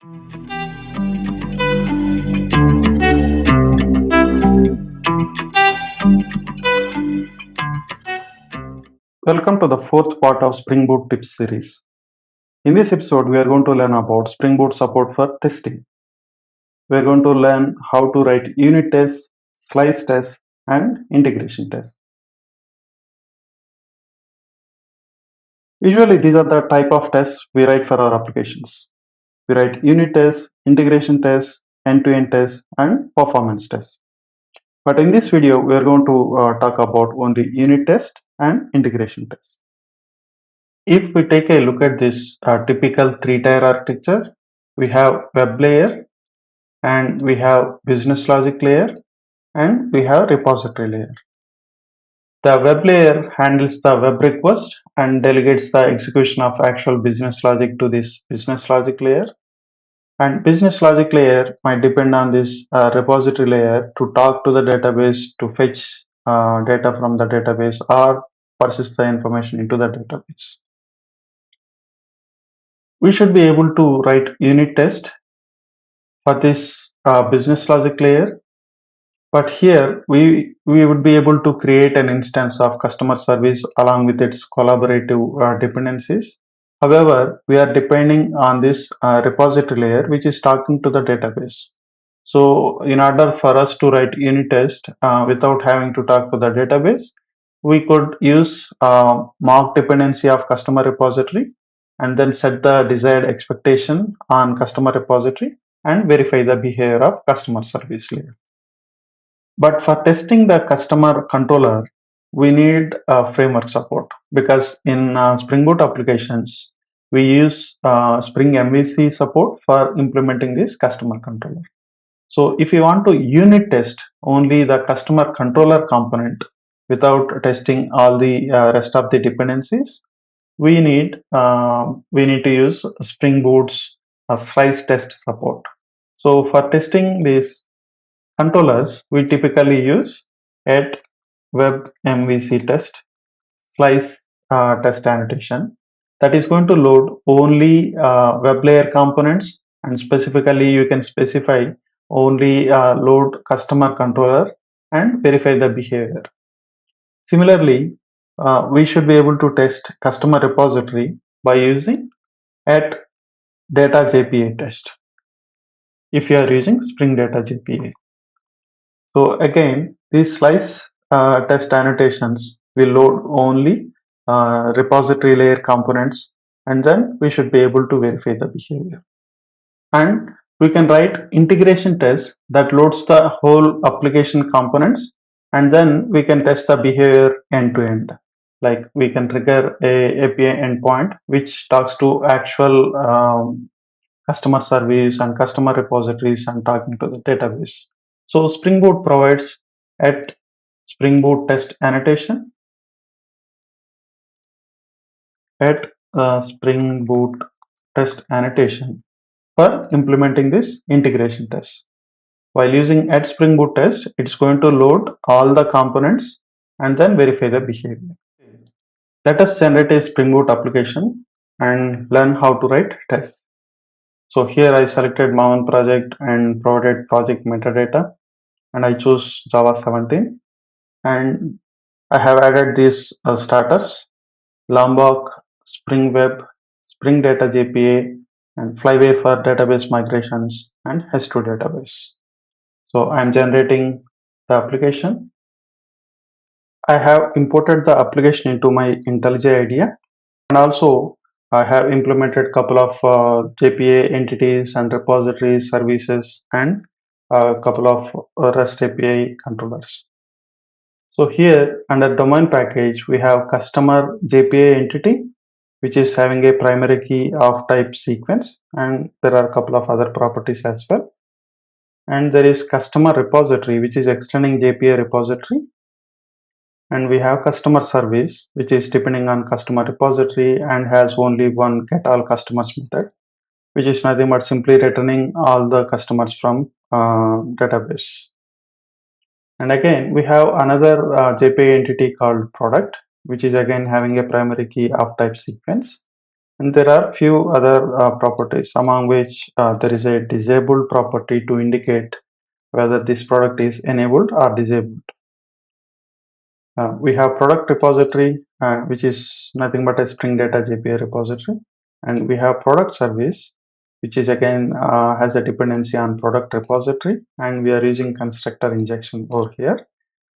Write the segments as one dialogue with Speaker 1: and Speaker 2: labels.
Speaker 1: Welcome to the fourth part of Spring Boot Tips series. In this episode, we are going to learn about Spring Boot support for testing. We are going to learn how to write unit tests, slice tests, and integration tests. Usually, these are the type of tests we write for our applications. We write unit tests, integration tests, end-to-end tests, and performance tests. But in this video, we are going to talk about only unit test and integration tests. If we take a look at this typical three-tier architecture, we have web layer, and we have business logic layer, and we have repository layer. The web layer handles the web request and delegates the execution of actual business logic to this business logic layer. And business logic layer might depend on this repository layer to talk to the database to fetch data from the database or persist the information into the database. We should be able to write unit test for this business logic layer, but here we would be able to create an instance of customer service along with its collaborative dependencies. However, we are depending on this repository layer which is talking to the database. So in order for us to write unit test without having to talk to the database, we could use mock dependency of customer repository and then set the desired expectation on customer repository and verify the behavior of customer service layer. But for testing the customer controller, we need framework support because in Spring Boot applications, we use Spring MVC support for implementing this customer controller. So if you want to unit test only the customer controller component without testing all the rest of the dependencies, we need to use Spring Boot's slice test support. So for testing these controllers, we typically use at web MVC test slice test annotation that is going to load only web layer components, and specifically you can specify only load customer controller and verify the behavior. Similarly, we should be able to test customer repository by using at data JPA test if you are using Spring Data JPA. So again, these slice test annotations will load only repository layer components, and then we should be able to verify the behavior. And we can write integration tests that loads the whole application components, and then we can test the behavior end to end. Like we can trigger a API endpoint which talks to actual customer service and customer repositories and talking to the database. So Spring Boot provides at Spring Boot test annotation at Spring Boot test annotation for implementing this integration test. While using at Spring Boot test, it's going to load all the components and then verify the behavior. Let us generate a Spring Boot application and learn how to write tests. So here I selected my own project and provided project metadata, and I choose Java 17, and I have added these starters: Lombok, Spring Web, Spring Data JPA, and Flyway for database migrations, and H2 database. So I'm generating the application. I have imported the application into my IntelliJ IDEA, and also I have implemented a couple of JPA entities and repositories, services, and a couple of REST API controllers. So here under domain package, we have customer JPA entity, which is having a primary key of type sequence, and there are a couple of other properties as well. And there is customer repository, which is extending JPA repository. And we have customer service, which is depending on customer repository and has only one get all customers method, which is nothing but simply returning all the customers from database. And again, we have another JPA entity called product, which is again having a primary key of type sequence. And there are few other properties, among which there is a disabled property to indicate whether this product is enabled or disabled. We have product repository, which is nothing but a Spring Data JPA repository, and we have product service, which is again has a dependency on product repository, and we are using constructor injection over here.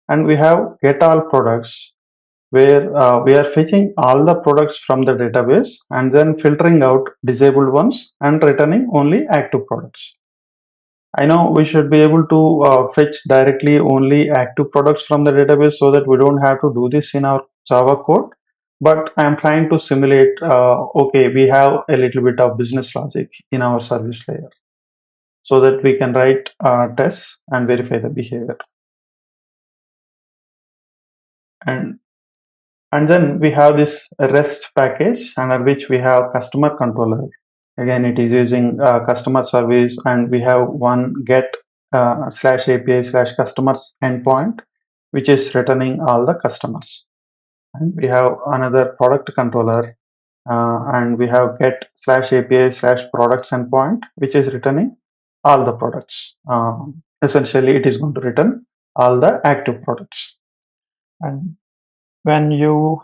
Speaker 1: And we have get all products, where we are fetching all the products from the database and then filtering out disabled ones and returning only active products. I know we should be able to fetch directly only active products from the database so that we don't have to do this in our Java code. But I'm trying to simulate, okay, we have a little bit of business logic in our service layer so that we can write tests and verify the behavior. And And then we have this REST package under which we have customer controller. Again, it is using customer service, and we have one get slash API slash customers endpoint, which is returning all the customers. And we have another product controller, and we have get slash API slash products endpoint, which is returning all the products. Essentially, it is going to return all the active products. And when you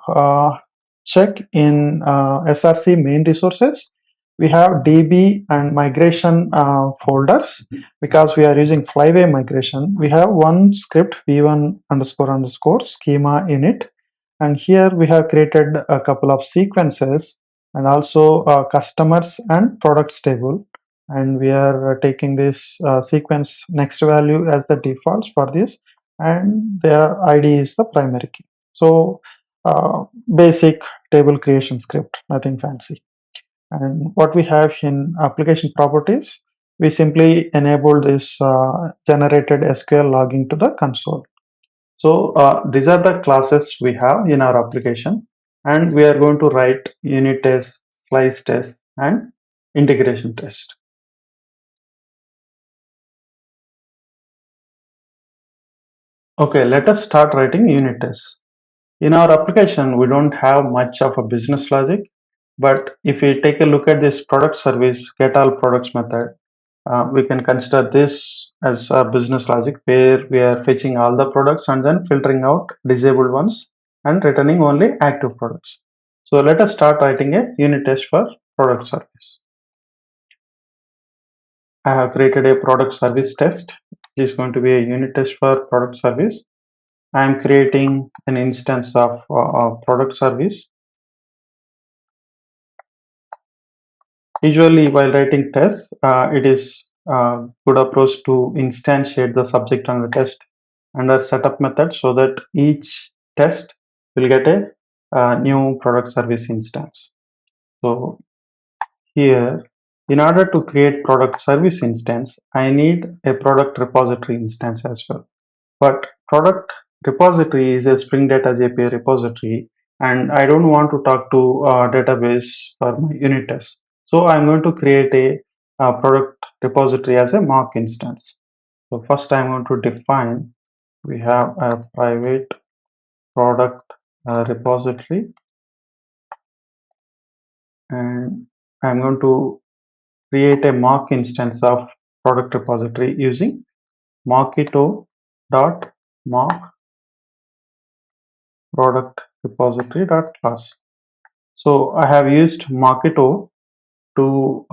Speaker 1: check in SRC main resources, we have DB and migration folders. Because we are using flyway migration, we have one script v1 underscore underscore schema init, and here we have created a couple of sequences and also customers and products table, and we are taking this sequence next value as the defaults for this, and their ID is the primary key. So basic table creation script, nothing fancy. And what we have in application properties, we simply enable this generated SQL logging to the console. So these are the classes we have in our application, and we are going to write unit test, slice test, and integration test. Okay, let us start writing unit tests. In our application, we don't have much of a business logic, but if we take a look at this product service get all products method, we can consider this as a business logic where we are fetching all the products and then filtering out disabled ones and returning only active products. So let us start writing a unit test for product service. I have created a product service test. It is going to be a unit test for product service. I am creating an instance of product service. Usually, while writing tests, it is good approach to instantiate the subject and the test under setup method so that each test will get a new product service instance. So here, in order to create product service instance, I need a product repository instance as well. But product repository is a Spring Data JPA repository, and I don't want to talk to database for my unit test. So I'm going to create a product repository as a mock instance. So first I'm going to define, we have a private product repository, and I'm going to create a mock instance of product repository using Mockito dot mock product repository dot class. So I have used Mockito to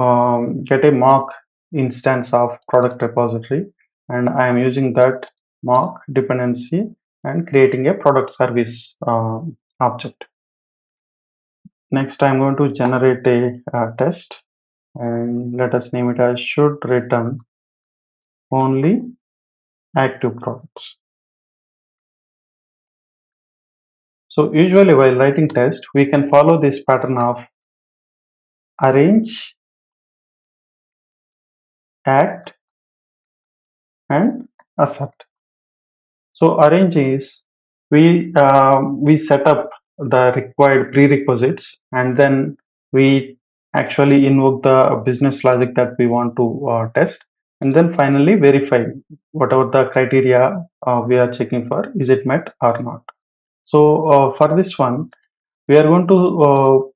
Speaker 1: get a mock instance of product repository, and I am using that mock dependency and creating a product service object. Next, I'm going to generate a test, and let us name it as should return only active products. So usually while writing test, we can follow this pattern of arrange, act, and assert. So arrange is we set up the required prerequisites, and then we actually invoke the business logic that we want to test, and then finally verify whatever the criteria we are checking for, is it met or not. So for this one, we are going to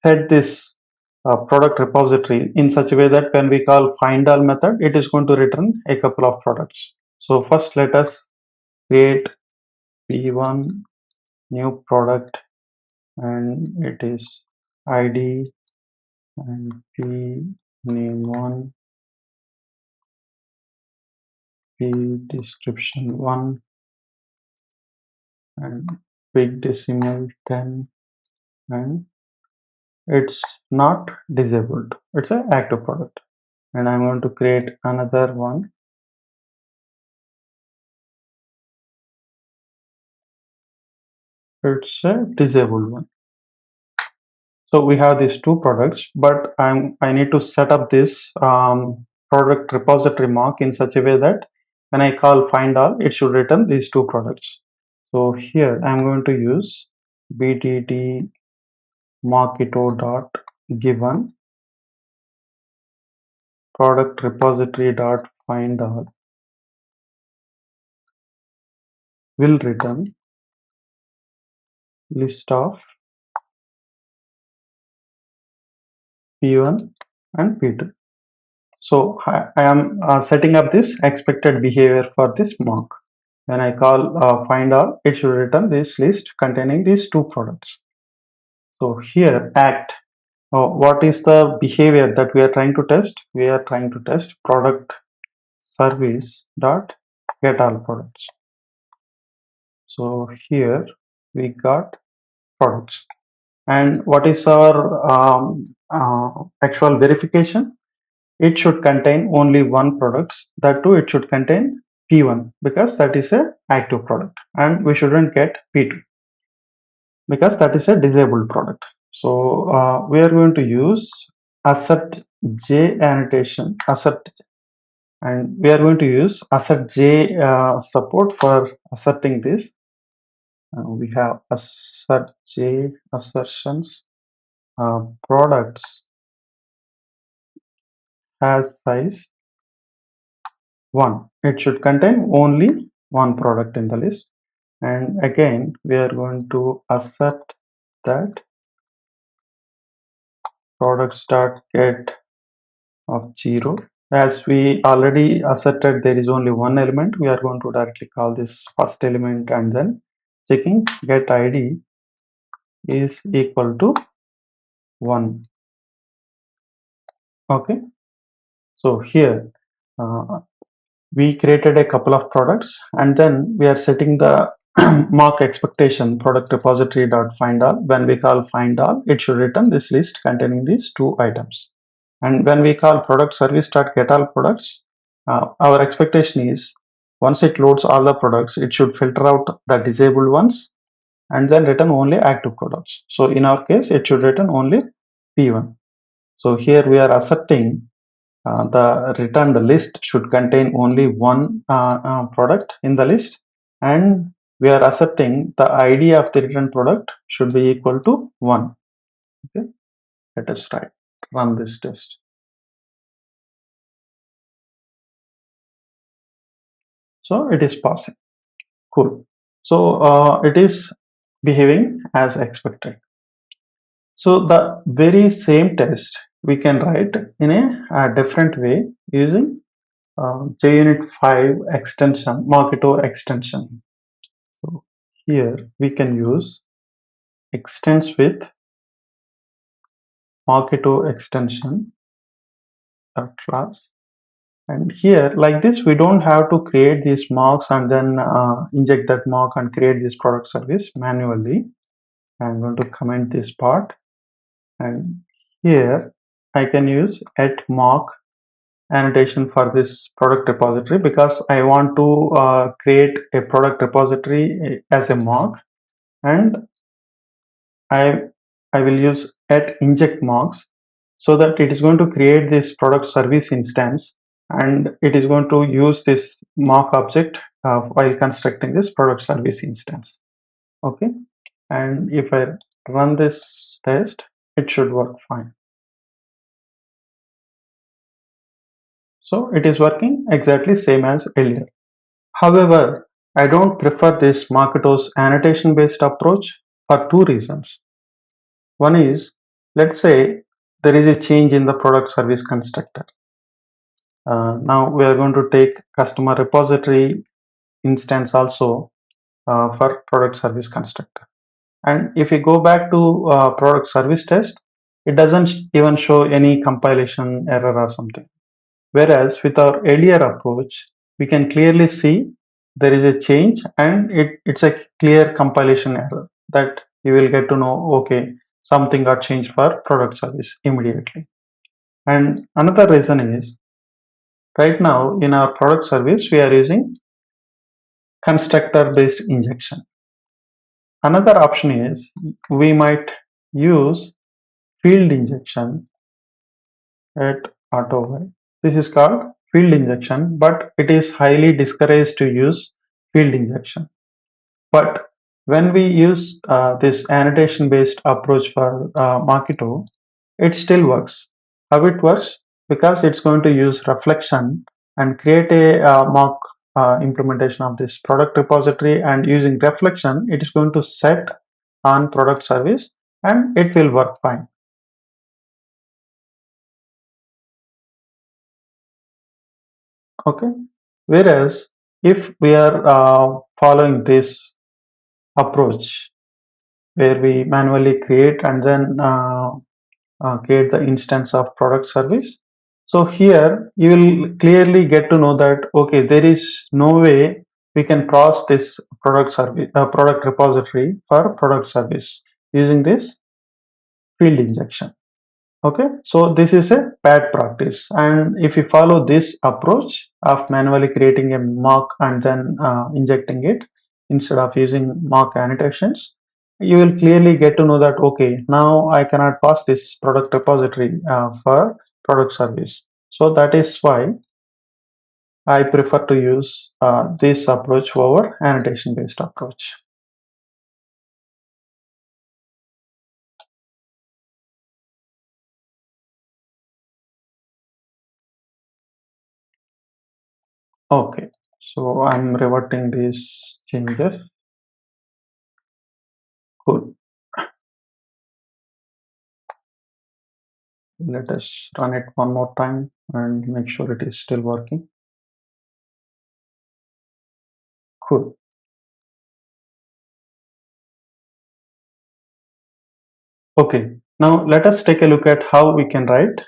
Speaker 1: set this product repository in such a way that when we call find all method, it is going to return a couple of products. So first let us create p1 new product, and it is id and p name1, p description 1, and big decimal 10, and it's not disabled, it's an active product. And I'm going to create another one, it's a disabled one. So we have these two products, but I need to set up this product repository mock in such a way that when I call find all, it should return these two products. So here I'm going to use bdd mockito dot given product repository dot find all will return list of p1 and p2. So I am setting up this expected behavior for this mock. When I call find all, it should return this list containing these two products. So here act, what is the behavior that we are trying to test? We are trying to test product service dot get all products. So here we got products. And what is our actual verification? It should contain only one product. That too, it should contain P1 because that is a active product, and we shouldn't get P2 because that is a disabled product. So we are going to use assert j annotation assert, and we are going to use assert j support for asserting this. We have assert j assertions products has size 1. It should contain only one product in the list. And again, we are going to assert that product start get of 0. As we already asserted there is only one element, we are going to directly call this first element and then checking get id is equal to 1. Okay, so here we created a couple of products, and then we are setting the mock expectation product repository dot find all. When we call find all, it should return this list containing these two items. And when we call product service dot get all products, our expectation is once it loads all the products, it should filter out the disabled ones and then return only active products. So in our case, it should return only P1. So here we are asserting the return the list should contain only one product in the list, and we are asserting the id of the return product should be equal to 1. Okay, let us run this test. So it is passing. Cool. So it is behaving as expected. So the very same test we can write in a different way using JUnit 5 extension, Mockito extension. So here we can use extends with Mockito extension class, and here like this we don't have to create these mocks and then inject that mock and create this product service manually. I'm going to comment this part, and here I can use at mock annotation for this product repository because I want to create a product repository as a mock, and I will use at inject mocks so that it is going to create this product service instance, and it is going to use this mock object while constructing this product service instance. Okay, and if I run this test, it should work fine. So it is working exactly same as earlier. However, I don't prefer this Mockito's annotation based approach for two reasons. One is let's say there is a change in the product service constructor. Now we are going to take customer repository instance also for product service constructor. And if we go back to product service test, it doesn't even show any compilation error or something. Whereas with our earlier approach, we can clearly see there is a change and it's a clear compilation error that you will get to know, okay, something got changed for product service immediately. And another reason is right now in our product service, we are using constructor based injection. Another option is we might use field injection at auto. This is called field injection, but it is highly discouraged to use field injection. But when we use this annotation based approach for Mockito, it still works. How it works? Because it's going to use reflection and create a mock implementation of this product repository, and using reflection, it is going to set on product service and it will work fine. Okay. Whereas if we are following this approach where we manually create and then create the instance of product service. So here you will clearly get to know that okay, there is no way we can cross this product service product repository for product service using this field injection. Okay, so this is a bad practice, and if you follow this approach of manually creating a mock and then injecting it instead of using mock annotations, you will clearly get to know that okay, now I cannot pass this product repository for product service. So that is why I prefer to use this approach over annotation based approach. Okay, so I'm reverting these changes. Cool. Let us run it one more time and make sure it is still working. Cool. Okay, now let us take a look at how we can write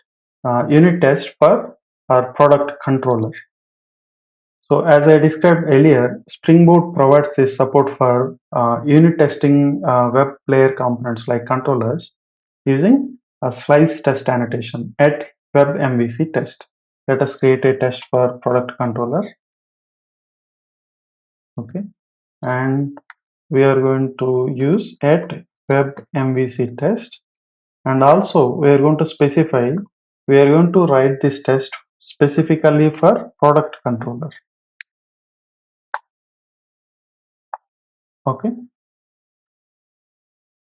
Speaker 1: unit test for our product controller. So as I described earlier, Spring Boot provides this support for unit testing web player components like controllers using a slice test annotation at web MVC test. Let us create a test for product controller. Okay, and we are going to use at web MVC test, and also we are going to specify we are going to write this test specifically for product controller. Okay,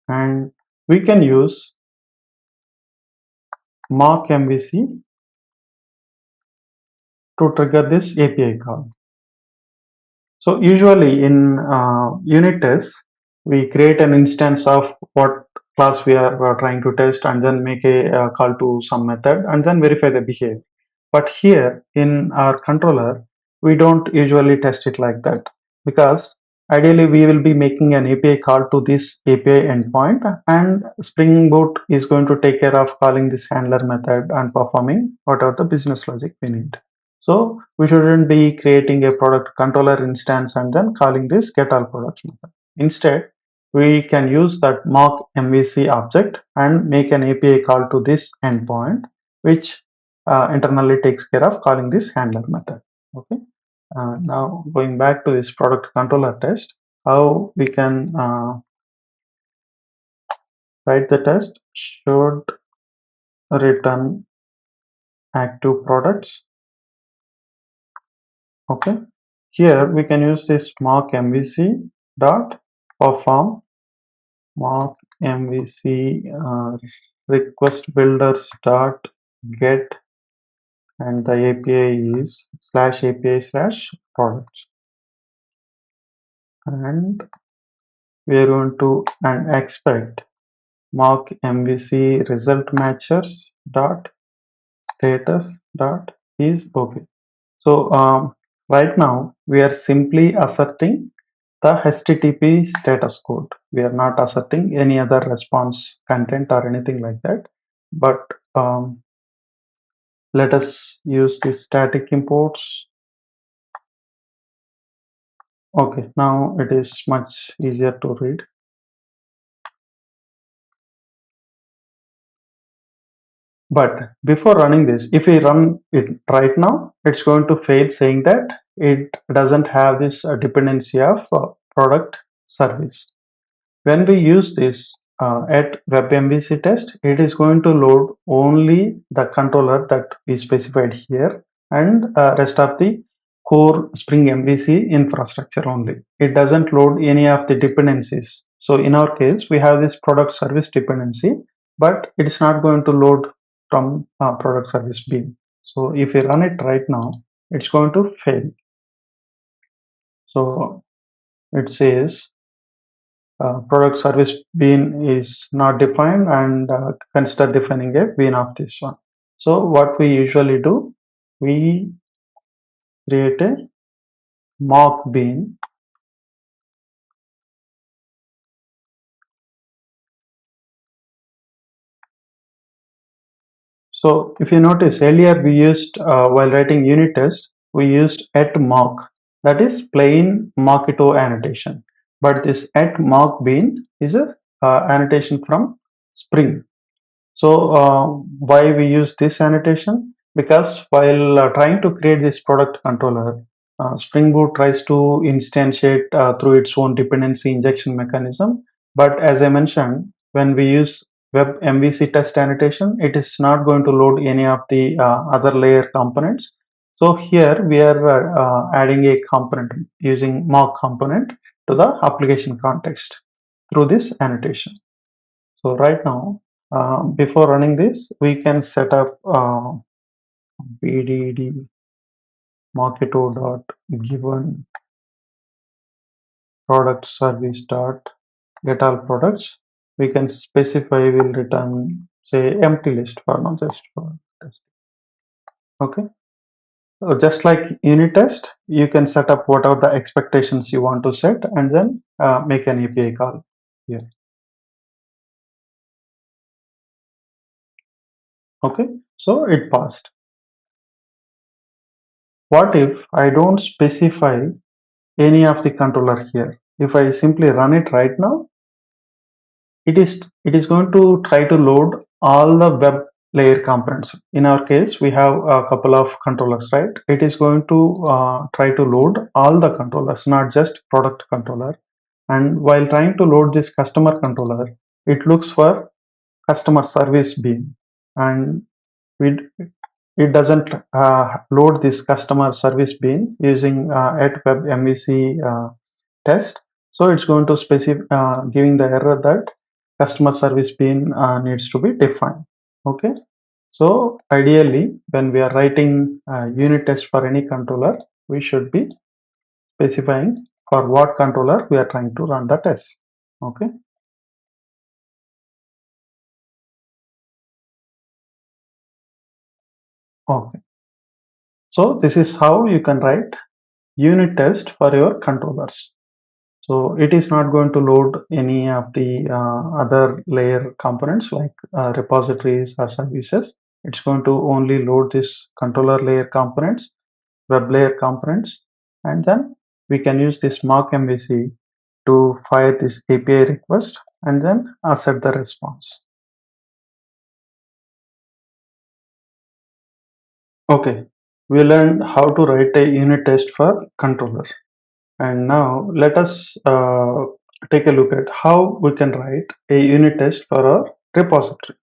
Speaker 1: and we can use mock MVC to trigger this API call. So usually in unit tests, we create an instance of what class we are trying to test and then make a call to some method and then verify the behavior. But here in our controller, we don't usually test it like that because ideally we will be making an API call to this API endpoint, and Spring Boot is going to take care of calling this handler method and performing whatever the business logic we need. So we shouldn't be creating a product controller instance and then calling this get all products method. Instead, we can use that mock MVC object and make an API call to this endpoint, which internally takes care of calling this handler method. Okay. Now going back to this product controller test, how we can write the test should return active products. Okay. Here we can use this mock MVC dot perform mock MVC request builders dot get, and the API is slash API slash products, and we are going to and expect mock MVC result matchers dot status dot is okay. So right now we are simply asserting the HTTP status code. We are not asserting any other response content or anything like that. But let us use the static imports. Okay, now it is much easier to read. But before running this, if we run it right now, it's going to fail saying that it doesn't have this dependency of product service. When we use this at web MVC test, it is going to load only the controller that we specified here and rest of the core Spring MVC infrastructure only. It doesn't load any of the dependencies. So in our case, we have this product service dependency, but it's not going to load from product service bean. So if we run it right now, it's going to fail. So it says product service bean is not defined and consider defining a bean of this one. So what we usually do, we create a mock bean. So if you notice earlier we used while writing unit test, we used at mock, that is plain Mockito annotation. But this at mock bean is a annotation from Spring. So why we use this annotation? Because while trying to create this product controller, Spring Boot tries to instantiate through its own dependency injection mechanism. But as I mentioned, when we use web MVC test annotation, it is not going to load any of the other layer components. So here we are adding a component using mock component to the application context through this annotation. So right now, before running this, we can set up bdd mockito dot given product service dot get all products. We can specify will return say empty list for now just for test. Okay. So just like unit test, you can set up whatever the expectations you want to set and then make an API call here. Okay. So it passed. What if I don't specify any of the controller here? If I simply run it right now, it is going to try to load all the web layer components. In our case, we have a couple of controllers, right? It is going to try to load all the controllers, not just product controller. And while trying to load this customer controller, it looks for customer service bean, and we it doesn't load this customer service bean using at web MVC test. So it's going to specify giving the error that customer service bean needs to be defined. Okay. So ideally, when we are writing unit test for any controller, we should be specifying for what controller we are trying to run the test. Okay. Okay. So this is how you can write unit test for your controllers. So it is not going to load any of the other layer components like repositories or services. It's going to only load this controller layer components, web layer components, and then we can use this mock MVC to fire this API request and then assert the response. Okay, we learned how to write a unit test for controller. And now let us take a look at how we can write a unit test for our repository.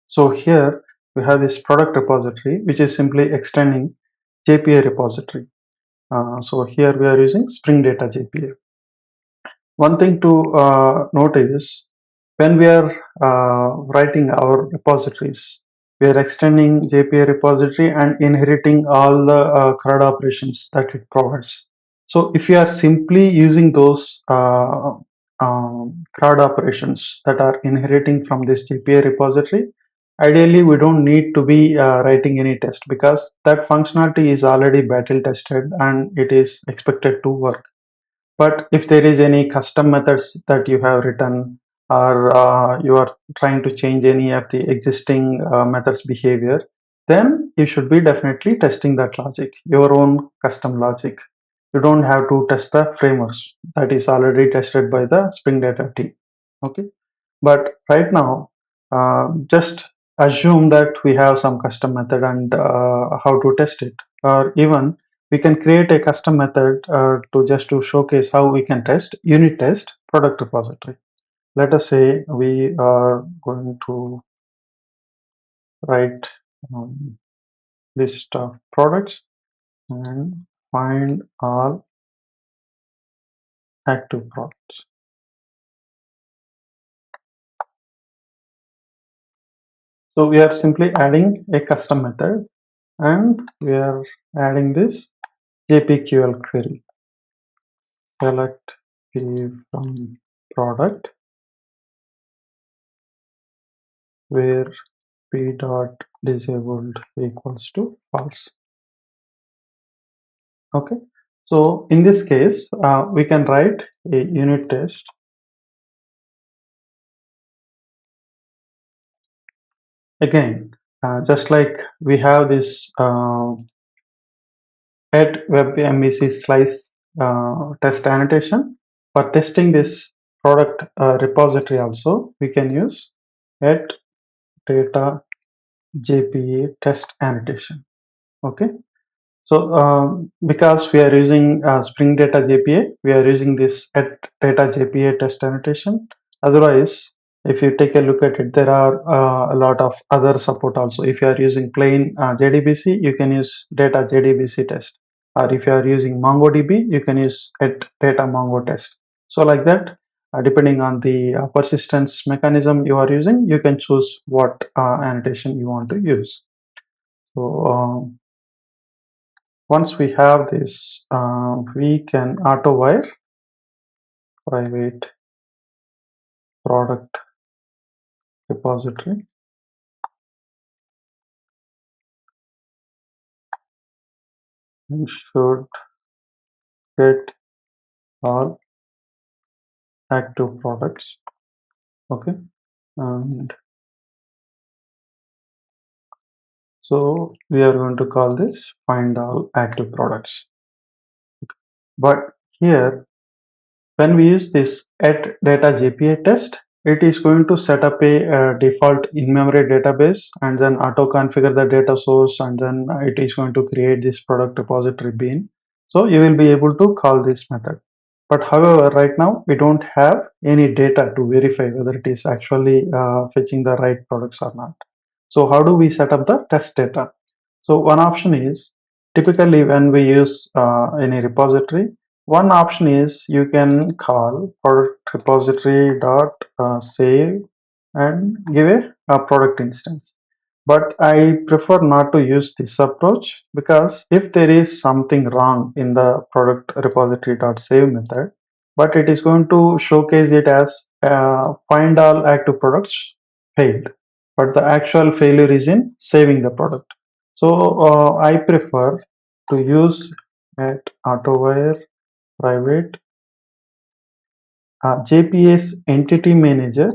Speaker 1: So here we have this product repository, which is simply extending JPA repository. So here we are using Spring Data JPA. One thing to note is when we are writing our repositories, we are extending JPA repository and inheriting all the CRUD operations that it provides. So if you are simply using those CRUD operations that are inheriting from this GPA repository, ideally we don't need to be writing any test because that functionality is already battle tested and it is expected to work. But if there is any custom methods that you have written, or you are trying to change any of the existing methods behavior, then you should be definitely testing that logic, your own custom logic. You don't have to test the frameworks that is already tested by the Spring Data team. Okay, but right now, just assume that we have some custom method and how to test it, or even we can create a custom method to just to showcase how we can test unit test product repository. Let us say we are going to write list of products and find all active products. So we are simply adding a custom method and we are adding this JPQL query. Select P from product where P dot disabled equals to false. Okay. So in this case, we can write a unit test. Again, just like we have this at WebMVC slice test annotation, for testing this product repository also, we can use at data JPA test annotation. Okay. So because we are using Spring Data JPA, we are using this at data JPA test annotation. Otherwise, if you take a look at it, there are a lot of other support also. If you are using plain JDBC, you can use data JDBC test. Or if you are using MongoDB, you can use at data Mongo test. So like that, depending on the persistence mechanism you are using, you can choose what annotation you want to use. So once we have this, we can auto wire private product repository and should get all active products. Okay, and so we are going to call this find all active products. But here, when we use this at data JPA test, it is going to set up a default in-memory database and then auto configure the data source, and then it is going to create this product repository bean. So you will be able to call this method. But however, right now we don't have any data to verify whether it is actually fetching the right products or not. So how do we set up the test data? So one option is, typically when we use any repository, one option is you can call product repository dot save and give a product instance. But I prefer not to use this approach because if there is something wrong in the product repository dot save method, but it is going to showcase it as find all active products failed, but the actual failure is in saving the product. So I prefer to use at AutoWire private JPS entity manager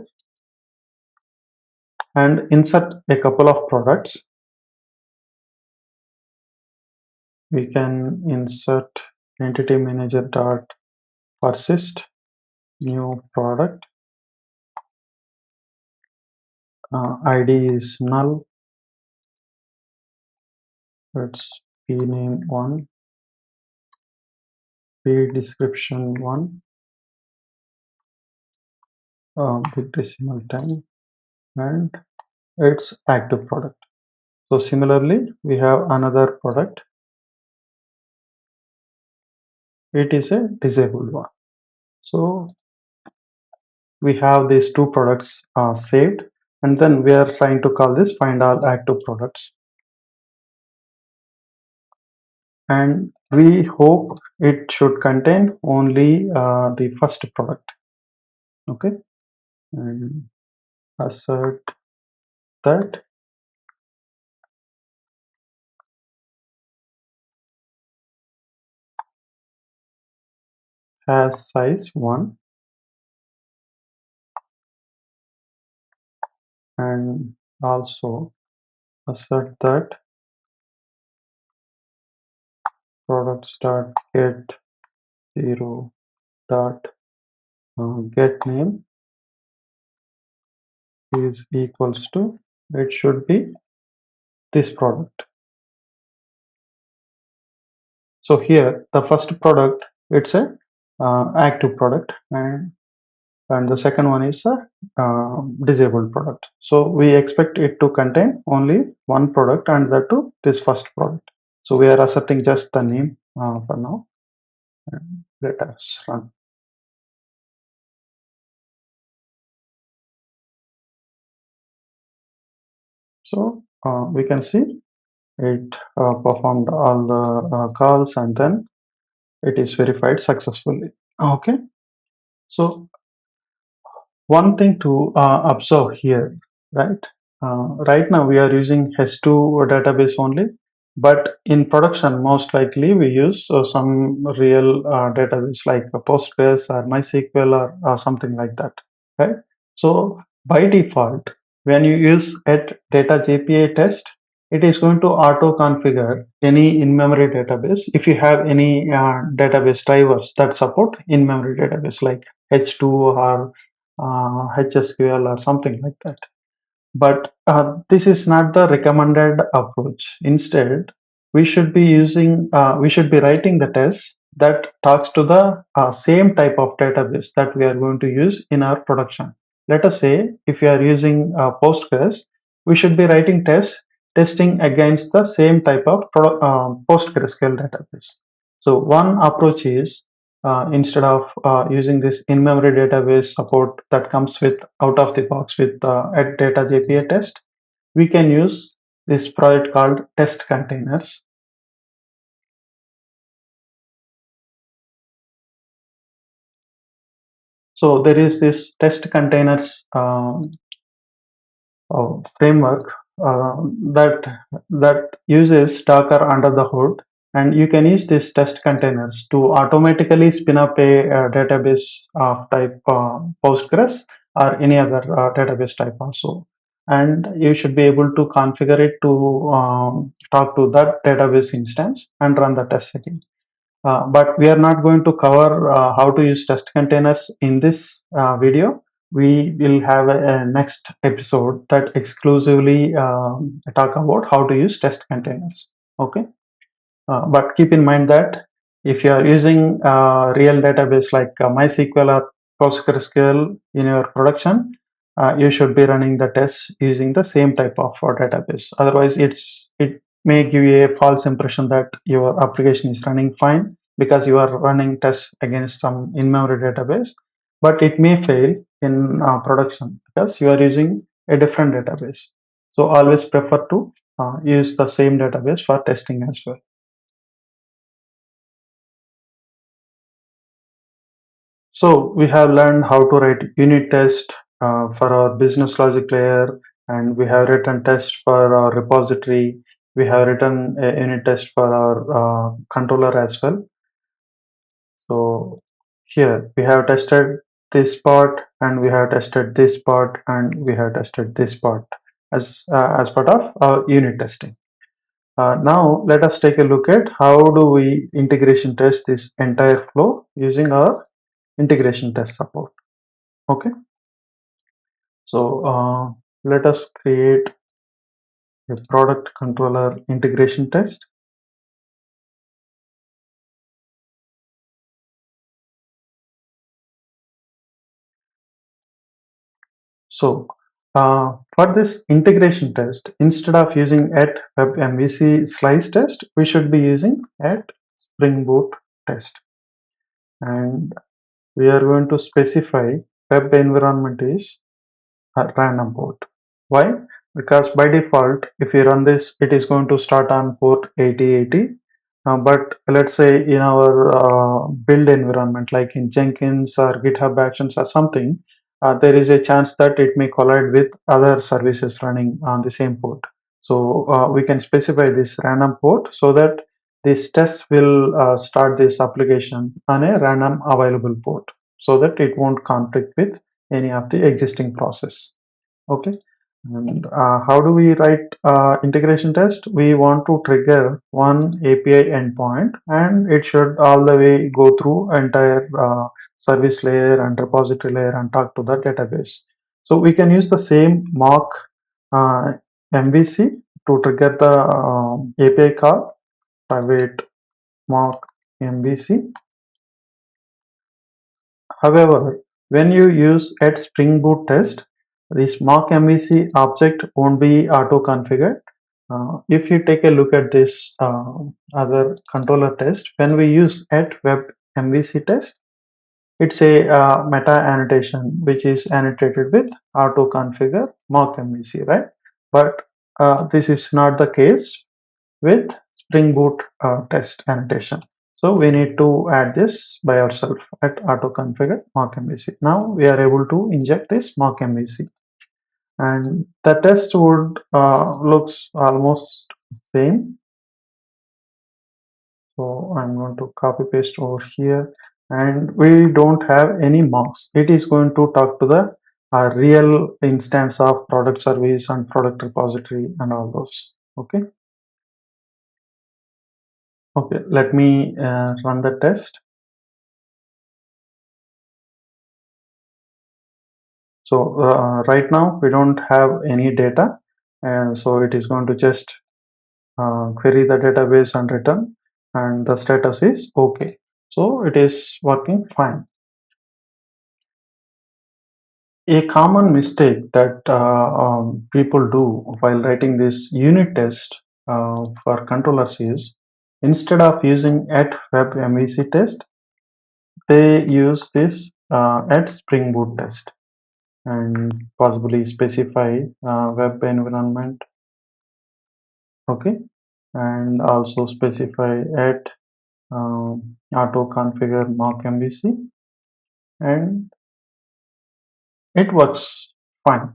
Speaker 1: and insert a couple of products. We can insert entity manager dot persist new product. ID is null. Let's p name 1, p description 1, big decimal 10, and it's active product. So similarly, we have another product. It is a disabled one. So we have these two products saved, and then we are trying to call this find all active products. And we hope it should contain only the first product. Okay, and assert that has size 1, and also assert that products dot get 0 dot get name is equals to, it should be this product. So here the first product, it's a active product, and the second one is a disabled product. So we expect it to contain only one product, and that too this first product. So we are asserting just the name for now. And let us run. So we can see it performed all the calls, and then it is verified successfully. Okay. So one thing to observe here, right? Right now we are using H2 database only, but in production, most likely we use some real database like a Postgres or MySQL or something like that, right? So by default, when you use at data JPA test, it is going to auto configure any in-memory database if you have any database drivers that support in-memory database like H2 or HSQL or something like that. But this is not the recommended approach. Instead, we should be writing the test that talks to the same type of database that we are going to use in our production. Let us say if you are using Postgres, we should be writing tests testing against the same type of PostgreSQL database. So one approach is instead of using this in-memory database support that comes with out of the box with at data JPA test, we can use this project called test containers. So there is this test containers framework that uses Docker under the hood, and you can use these test containers to automatically spin up a, database of type Postgres or any other database type also. And you should be able to configure it to talk to that database instance and run the test again. But we are not going to cover how to use test containers in this video. We will have a next episode that exclusively talk about how to use test containers. Okay. But keep in mind that if you are using real database like MySQL or PostgreSQL in your production, you should be running the tests using the same type of database. Otherwise, it may give you a false impression that your application is running fine because you are running tests against some in-memory database, but it may fail in production because you are using a different database. So always prefer to use the same database for testing as well. So we have learned how to write unit test for our business logic layer, and we have written test for our repository. We have written a unit test for our controller as well. So here we have tested this part, and we have tested this part, and we have tested this part as part of our unit testing. Now let us take a look at how do we integration test this entire flow using our integration test support. Okay. So let us create a product controller integration test. So for this integration test, instead of using at web MVC slice test, we should be using at SpringBoot test. And we are going to specify web environment is a random port. Why? Because by default, if you run this, it is going to start on port 8080. But let's say in our build environment, like in Jenkins or GitHub Actions or something, there is a chance that it may collide with other services running on the same port. So we can specify this random port so that this test will start this application on a random available port so that it won't conflict with any of the existing process. Okay. And how do we write integration test? We want to trigger one API endpoint, and it should all the way go through entire service layer and repository layer and talk to the database. So we can use the same mock uh, MVC to trigger the API call, private mock MVC. However, when you use at SpringBoot test, this mock MVC object won't be auto-configured. If you take a look at this other controller test, when we use at web MVC test, it's a meta annotation which is annotated with auto-configure mock MVC, right? But this is not the case with Spring Boot test annotation. So we need to add this by ourselves at auto configure mock MVC. Now we are able to inject this mock MVC, and the test would looks almost same. So I'm going to copy paste over here, and we don't have any mocks. It is going to talk to the real instance of product service and product repository and all those. Okay. Okay, let me run the test. So right now we don't have any data, and so it is going to just query the database and return, and the status is okay. So it is working fine. A common mistake that people do while writing this unit test for controllers is instead of using at web MVC test, they use this at Spring Boot test and possibly specify web environment. Okay, and also specify at auto configure mock MVC, and it works fine.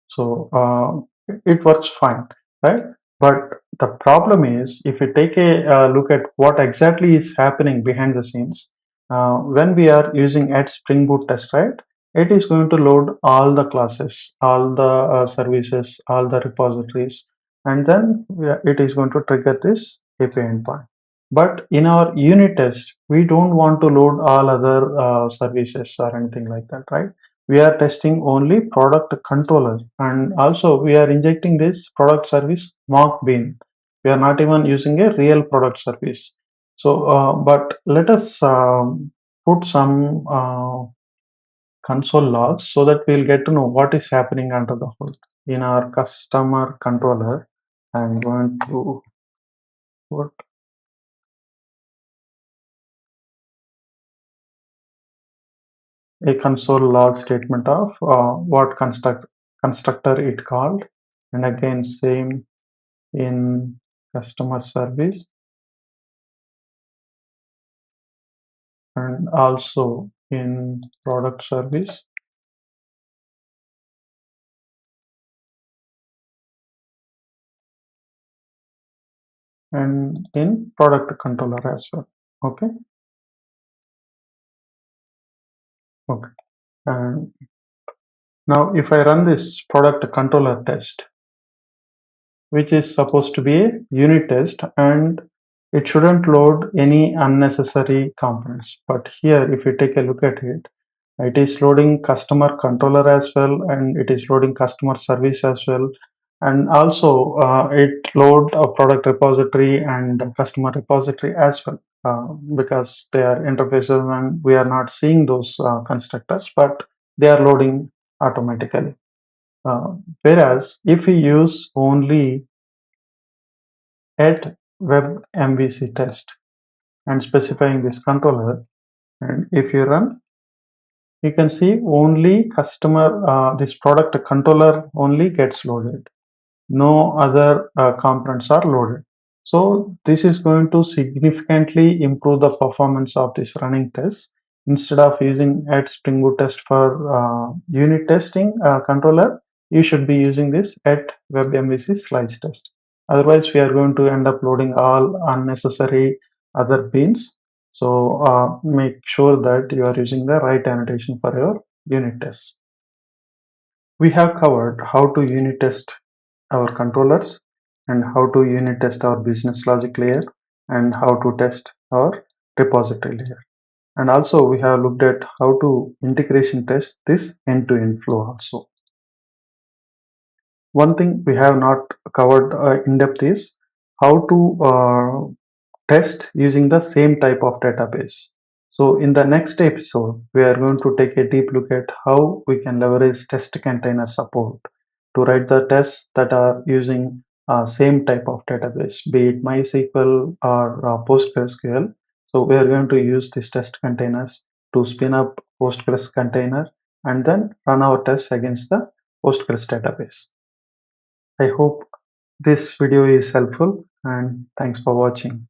Speaker 1: So it works fine, right? But the problem is if you take a look at what exactly is happening behind the scenes, when we are using at Spring Boot test, right? It is going to load all the classes, all the services, all the repositories, and then it is going to trigger this API endpoint. But in our unit test, we don't want to load all other services or anything like that, right? We are testing only product controller, and also we are injecting this product service mock bean. We are not even using a real product service. So, but let us put some console logs so that we'll get to know what is happening under the hood. In our customer controller, I'm going to put a console log statement of what constructor it called, and again same in customer service, and also in product service, and in product controller as well. Okay. Okay, and now if I run this product controller test, which is supposed to be a unit test, and it shouldn't load any unnecessary components, but here if you take a look at it, it is loading customer controller as well, and it is loading customer service as well, and also it load a product repository and customer repository as well, because they are interfaces and we are not seeing those constructors, but they are loading automatically. Whereas if we use only at web MVC test and specifying this controller, and if you run, you can see only customer this product controller only gets loaded. No other components are loaded. So this is going to significantly improve the performance of this running test. Instead of using at Spring Boot test for unit testing controller, you should be using this at WebMVC slice test. Otherwise, we are going to end up loading all unnecessary other beans. So make sure that you are using the right annotation for your unit tests. We have covered how to unit test our controllers and how to unit test our business logic layer and how to test our repository layer. And also we have looked at how to integration test this end-to-end flow also. One thing we have not covered in depth is how to test using the same type of database. So in the next episode, we are going to take a deep look at how we can leverage test container support to write the tests that are using same type of database, be it MySQL or PostgreSQL. So we are going to use these test containers to spin up Postgres container and then run our tests against the Postgres database. I hope this video is helpful and thanks for watching.